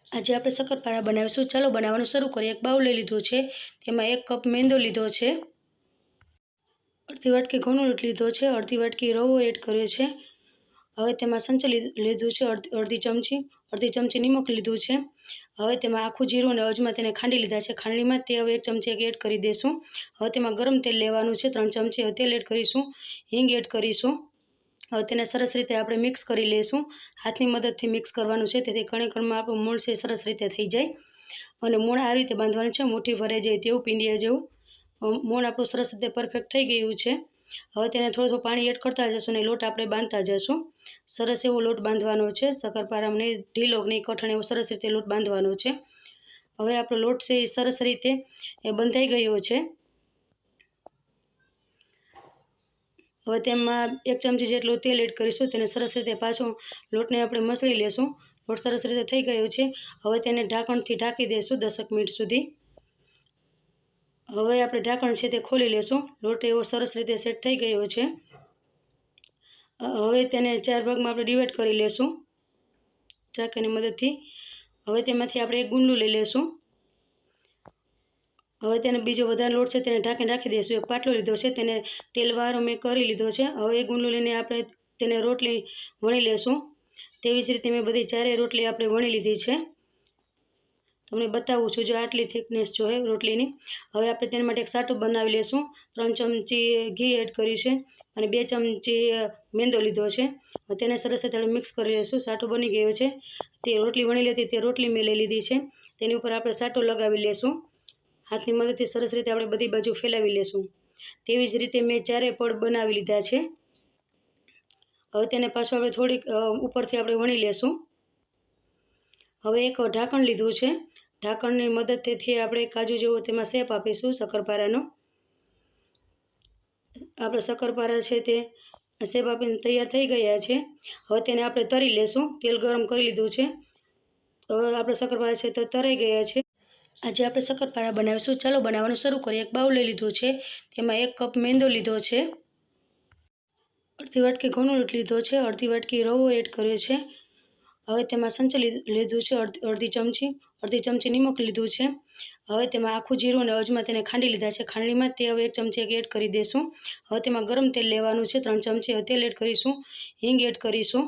આજે આપણે શક્કરપારા બનાવીશું। ચાલો બનાવવાનું શરૂ કરીએ। એક બાઉલ લઈ લીધું છે, તેમાં 1 કપ મેંદો લીધો છે, અડધી વાટકી ઘઉંનો લોટ લીધો છે, અડધી વાટકી રવો એડ કર્યો છે। હવે તેમાં સંચળ લીધું છે અડધી ચમચી નિમક લીધું છે। હવે તેમાં આખું જીરું અને અજમા તેને ખાંડી લીધા છે। ખાંડણીમાં તે હવે 1 ચમચી એડ કરી દઈશું। હવે તેમાં ગરમ તેલ લેવાનું છે, 3 ચમચી તેલ એડ કરીશું, હિંગ એડ કરીશું। હવે તેને સરસ રીતે આપણે મિક્સ કરી લઈશું। હાથની મદદથી મિક્સ કરવાનું છે, તેથી કણમાં આપણું મૂળ છે સરસ રીતે થઈ જાય। અને મૂળ આ રીતે બાંધવાનું છે, મુઠ્ઠી ભરાઈ જાય તેવું, પીંડિયા જેવું। મૂળ આપણું સરસ રીતે પરફેક્ટ થઈ ગયું છે। હવે તેને થોડું પાણી એડ કરતા જશું અને લોટ આપણે બાંધતા જશું। સરસ એવો લોટ બાંધવાનો છે, શક્કરપારાને ઢીલો નહીં કઠણ એવો સરસ રીતે લોટ બાંધવાનો છે। હવે આપણો લોટ છે એ સરસ રીતે બંધાઈ ગયો છે। હવે તેમાં 1 ચમચી જેટલું તેલ એડ કરીશું, તેને સરસ રીતે પાછો લોટને આપણે મસળી લેશું। લોટ સરસ રીતે થઈ ગયો છે। હવે તેને ઢાંકણથી ઢાંકી દઈશું 10 મિનિટ સુધી। હવે આપણે ઢાંકણ છે તે ખોલી લેશું। લોટ એવો સરસ રીતે સેટ થઈ ગયો છે। હવે તેને 4 ભાગમાં આપણે ડિવાઈડ કરી લેશું ચાકુની મદદથી। હવે તેમાંથી આપણે 1 ગુંડલું લઈ લેશું। હવે તેને બીજો વધારે લોટ છે તેને ઢાંકીને રાખી દઈશું। 1 પાટલો લીધો છે, તેને તેલવાળો મેં કરી લીધો છે। હવે 1 ગુંડલું લઈને આપણે તેને રોટલી વણી લેશું। તેવી જ રીતે મેં બધી 4 રોટલી આપણે વણી લીધી છે। તમને બતાવું છું, જો આટલી થિકનેસ જોઈએ રોટલીની। હવે આપણે તેના માટે એક સાટું બનાવી લેશું। 3 ચમચી ઘી એડ કર્યું છે અને 2 ચમચી મેંદો લીધો છે। તેને સરસ રીતે મિક્સ કરી લઈશું। સાટું બની ગયું છે। તે રોટલી વણી લીધી તે રોટલી મેં લઈ લીધી છે, તેની ઉપર આપણે સાટું લગાવી લેશું। હાથની મદદથી સરસ રીતે આપણે બધી બાજુ ફેલાવી લેશું। તેવી જ રીતે મેં 4 પડ બનાવી લીધા છે। હવે તેને પાછું આપણે થોડીક ઉપરથી આપણે વણી લેશું। હવે એક ઢાંકણ લીધું છે, ઢાંકણની મદદથી આપણે કાજુ જેવો તેમાં શેપ આપીશું શક્કરપારાનો। આપણે શક્કરપારા છે તે શેપ આપીને તૈયાર થઈ ગયા છે। હવે તેને આપણે તળી લેશું। તેલ ગરમ કરી લીધું છે, હવે આપણે શક્કરપારા છે તે તળાઈ ગયા છે। આજે આપણે શક્કરપારા બનાવીશું। ચાલો બનાવવાનું શરૂ કરીએ। એક બાઉલ લઈ લીધું છે, તેમાં 1 કપ મેંદો લીધો છે, અડધી વાટકી ઘઉંનો લોટ લીધો છે, અડધી વાટકી રવો એડ કર્યો છે। હવે તેમાં સંચળ લીધું છે અડધી ચમચી નિમક લીધું છે। હવે તેમાં આખું જીરું અને અજમા તેને ખાંડી લીધા છે। ખાંડણીમાં તે હવે 1 ચમચી એડ કરી દઈશું। હવે તેમાં ગરમ તેલ લેવાનું છે, 3 ચમચી તેલ એડ કરીશું, હિંગ એડ કરીશું।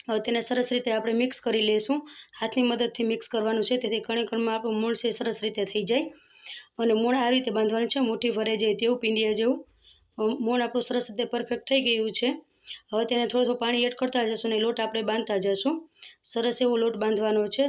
હવે તેને સરસ રીતે આપણે મિક્સ કરી લઈશું। હાથની મદદથી મિક્સ કરવાનું છે, તેથી કણમાં આપણું મૂળ છે સરસ રીતે થઈ જાય। અને મૂળ આ રીતે બાંધવાનું છે, મુઠ્ઠી ભરાઈ જાય તેવું, પીંડિયા જેવું। મૂળ આપણું સરસ રીતે પરફેક્ટ થઈ ગયું છે। હવે તેને થોડું પાણી એડ કરતા જશું અને લોટ આપણે બાંધતા જશું। સરસ એવો લોટ બાંધવાનો છે।